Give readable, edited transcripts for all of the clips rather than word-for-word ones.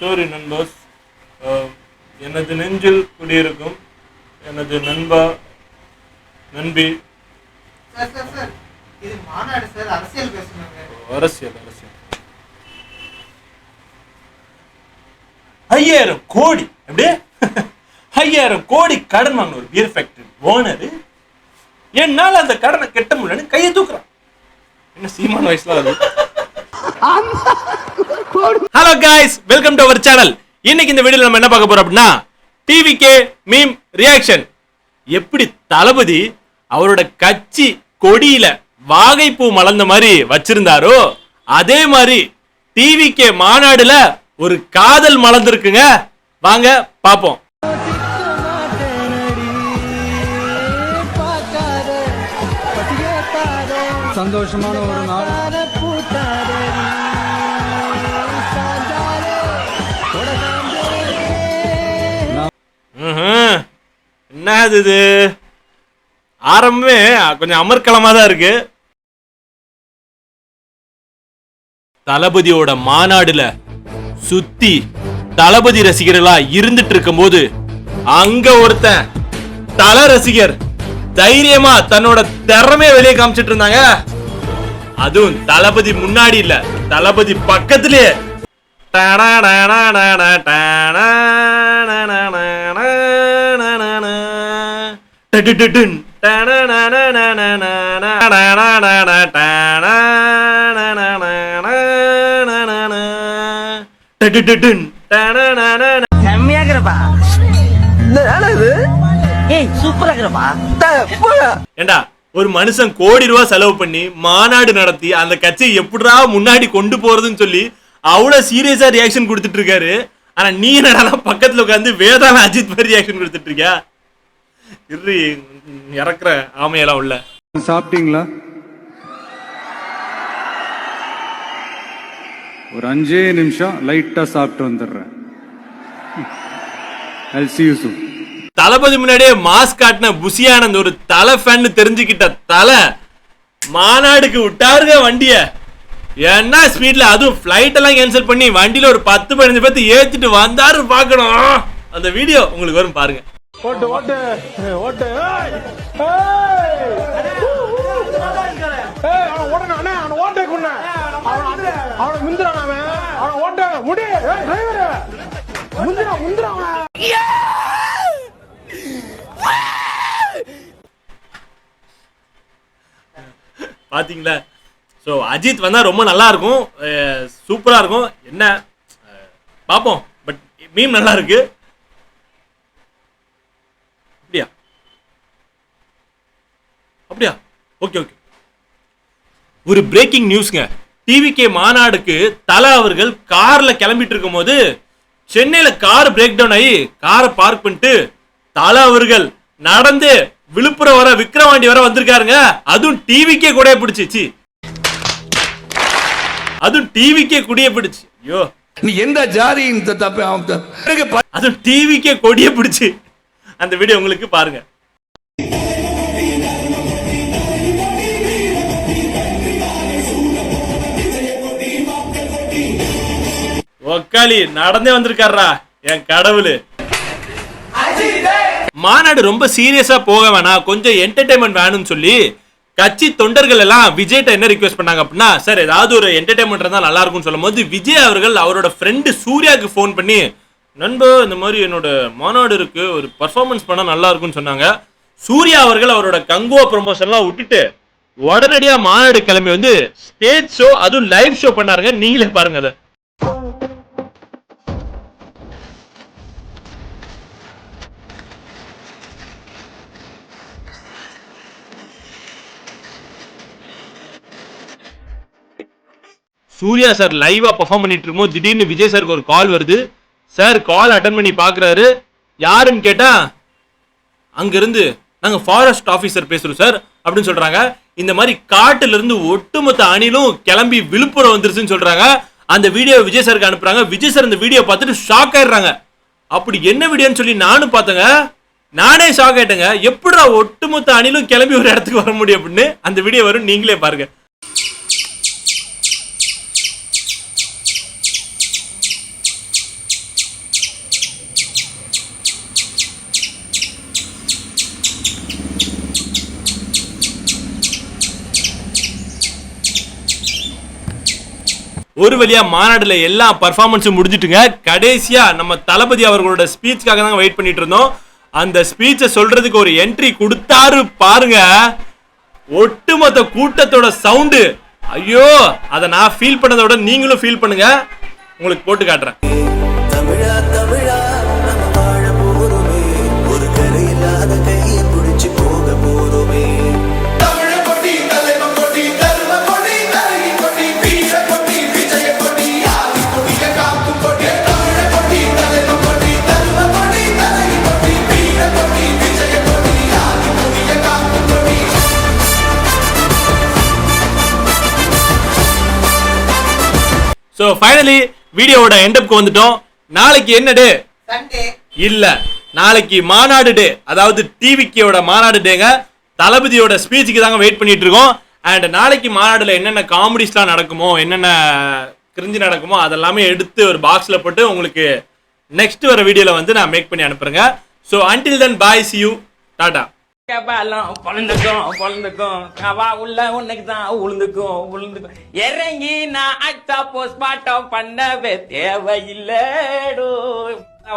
Sorry நண்பர்ஸ். எனது நெஞ்சில் குடியிருக்கும் எனது நண்பா நண்பி. அரசியல் 5000 கோடி அப்படியே 5000 கோடி கடன் வாங்கின ஒரு பியர் ஃபேக்டரி ஓனர் என்னால அந்த கடனை கட்ட முடியலன்னு கையை தூக்குறான். என்ன சீமான வயசுல அது. Hello guys, welcome to our channel. இன்னைக்கு இந்த வீடியோல நம்ம என்ன பார்க்க போறோம் அப்படின்னா டிவிகே மீம் ரியாக்ஷன். எப்படி தளபதி அவரோட கட்சி கொடியில வாகைப்பூ மலர்ந்த மாதிரி வச்சிருந்தாரோ அதே மாதிரி டிவிகே மாநாடுல ஒரு காதல் மலர்ந்திருக்குங்க. வாங்க பாப்போம். சந்தோஷமான ஒரு நாள். என்ன இது ஆரம்பமே கொஞ்சம் அமர்க்கலமா தான் இருக்கு. தளபதியோட மாநாடுல சுத்தி தளபதி ரசிகர்களா இருந்துட்டு இருக்கும் போது அங்க ஒருத்தன் தல ரசிகர் தைரியமா தன்னோட திறமைய வெளியே காமிச்சிட்டு இருந்தாங்க. அதுவும் தளபதி முன்னாடி இல்ல, தளபதி பக்கத்திலே. ஏண்டா ஒரு மனுஷன் கோடி ரூபாய் செலவு பண்ணி மாநாடு நடத்தி அந்த கட்சியை எப்படிடா முன்னாடி கொண்டு போறதுன்னு சொல்லி அவ்வளவு சீரியஸா ரியாக்ஷன் கொடுத்துட்டு இருக்காரு. ஆனா நீ என்னடா பக்கத்துல உட்காந்து வேதாள அஜித் மாதிரி ரியாக்ஷன் கொடுத்துட்டு இருக்கியா? இறக்குற ஆமையெல்லாம் உள்ள. சாப்பிட்டீங்களா? ஒரு 5 நிமிஷம் லைட்டா சாப்பிட்டு வந்துடுறேன். தளபதி முன்னாடியே மாஸ்க் காட்டின புசியானந்த் ஒரு தலை ஃபேன் தெரிஞ்சுக்கிட்ட தலை மாநாடுக்கு விட்டாருங்க வண்டிய. என்ன ஸ்பீட்ல, அதுவும் ஃபிளைட் எல்லாம் கேன்சல் பண்ணி வண்டியில ஒரு 10-15 பேர்த்து ஏத்திட்டு வந்தாரு. பாக்கணும் அந்த வீடியோ உங்களுக்கு வரும் பாருங்க. ஓட்டு ஓட்டு ஓட்டு பாத்தீங்களா? ஸோ அஜித் வந்தா ரொம்ப நல்லா இருக்கும், சூப்பரா இருக்கும். என்ன பாப்போம். பட் மீம் நல்லா இருக்கு. அப்படியா? ஓகே. ஒரு பிரேக்கிங் நியூஸ்ங்க. டிவிகே மாநாடுக்கு தல அவர்கள் கார்ல கிளம்பிட்டு இருக்கும் போது சென்னையில கார் பிரேக் டவுன் ஆகி காரை பார்க் பண்ணிட்டு தல அவர்கள் நடந்து விழுப்புரம் வர விக்கிரவாண்டி வர வந்திருக்காருங்க. அதுவும் டிவிகே கொடியை பிடிச்சி ஐயோ நீ எந்த ஜாதி? அதுவும் டிவிகே கொடியை பிடிச்சி அந்த வீடியோ உங்களுக்கு பாருங்க. ஒக்காளி நடந்தே வந்திருக்காரா என் கடவுளு. மாநாடு ரொம்ப சீரியஸா போக வேணாம், கொஞ்சம் என்டர்டைன்மெண்ட் வேணும்னு சொல்லி கட்சி தொண்டர்கள் எல்லாம் விஜய்ட்ட என்ன ரிக்வெஸ்ட் பண்ணாங்க அப்படின்னா, சார் ஏதாவது ஒரு என்டர்டைன்மெண்ட் இருந்தா நல்லா இருக்கும்னு சொல்லும் போது விஜய் அவர்கள் அவரோட ஃப்ரெண்டு சூர்யாவுக்கு ஃபோன் பண்ணி, நண்பர் இந்த மாதிரி என்னோட மாநாடு இருக்கு, ஒரு பர்ஃபார்மன்ஸ் பண்ணா நல்லா இருக்கும்னு சொன்னாங்க. சூர்யா அவர்கள் அவரோட கங்குவா ப்ரொமோஷன்லாம் விட்டுட்டு உடனடியா மாநாடு கிளம்பி வந்து ஸ்டேஜ் ஷோ, அதுவும் லைவ் ஷோ பண்ணாருங்க. நீங்களே பாருங்க அதை. சூர்யா சார் லைவா பெர்ஃபார்ம் பண்ணிட்டு இருக்கும்போது திடீர்னு விஜய் சாருக்கு ஒரு கால் வருது. சார் கால் அட்டன் பண்ணி பாக்குறாரு. யாருன்னு கேட்டா அங்கிருந்து நாங்க ஃபாரஸ்ட் ஆபீசர் பேசுறோம் சார் அப்படின்னு சொல்றாங்க. இந்த மாதிரி காட்டுல இருந்து ஒட்டுமொத்த அணிலும் கிளம்பி விழுப்புரம் வந்துருச்சுன்னு சொல்றாங்க. அந்த வீடியோ விஜய் சாருக்கு அனுப்புறாங்க. விஜய் சார் இந்த வீடியோ பார்த்துட்டு ஷாக் ஆயிடுறாங்க. அப்படி என்ன வீடியோன்னு சொல்லி நானும் பார்த்தேங்க. நானே ஷாக் ஆயிட்டேங்க. எப்படிடா ஒட்டுமொத்த அணிலும் கிளம்பி ஒரு இடத்துக்கு வர முடியும் அப்படின்னு. அந்த வீடியோ வரும், நீங்களே பாருங்க. ஒரு வழியா மாநாடுல எல்லா பர்ஃபார்மன்ஸும் முடிஞ்சிட்டுங்க. கடைசியா நம்ம தளபதி அவர்களோட ஸ்பீச்சுக்காக தான் வெயிட் பண்ணிட்டு இருந்தோம். அந்த ஸ்பீச்சை சொல்றதுக்கு ஒரு என்ட்ரி கொடுத்தாரு பாருங்க. ஒட்டுமொத்த கூட்டத்தோட சவுண்டு, ஐயோ, அதை நான் ஃபீல் பண்ணதோட நீங்களும் ஃபீல் பண்ணுங்க. உங்களுக்கு போட்டு காட்டுறேன். தமிழா தமிழா நம்ம வாழ போறோமே, ஒரு கரையில்லாத கையை பிடிச்சு போக போறோமே. தமிழ கொடி தலைவன் கொடி தர்ம கொடி தரகி கொடி வீர கொடி விஜய கொடி ஆதி கொடிய காக்கும் கொடி. தமிழ கொடி தலைவன் கொடி தர்ம கொடி தரகி கொடி வீர கொடி விஜய கொடி ஆதி கொடிய காக்கும் கொடி. சோ ஃபைனலி வீடியோவோட எண்டப்க்கு வந்துட்டோம். நாளைக்கு என்ன டே? சண்டே இல்ல, நாளைக்கு மாநாடு டே, அதாவது டிவிக்கோட மாநாடு டேங்க. தளபதியோட ஸ்பீச்சுக்கு தாங்க வெயிட் பண்ணிட்டு இருக்கோம். அண்ட் நாளைக்கு மாநாடுல என்னென்ன காமெடிஸ்லாம் நடக்குமோ, என்னென்ன கிரிஞ்சு நடக்குமோ அதெல்லாமே எடுத்து ஒரு பாக்ஸ்ல போட்டு உங்களுக்கு நெக்ஸ்ட் வர வீடியோல வந்து நான் மேக் பண்ணி அனுப்புறேங்க. So until then bye, see you, டாடா. பொழுந்துக்கும் அவா உள்ள உனக்கு தான் உளுந்துக்கும் இறங்கி நான் அச்சா போஸ்ட் மாட்டம் பண்ணவே தேவையில்லடோ.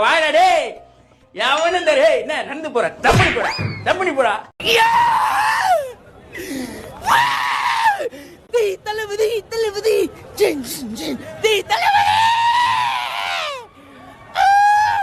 வாடே எவனு தரே என்ன நடந்து போற, தப்பணி போடா தளபதி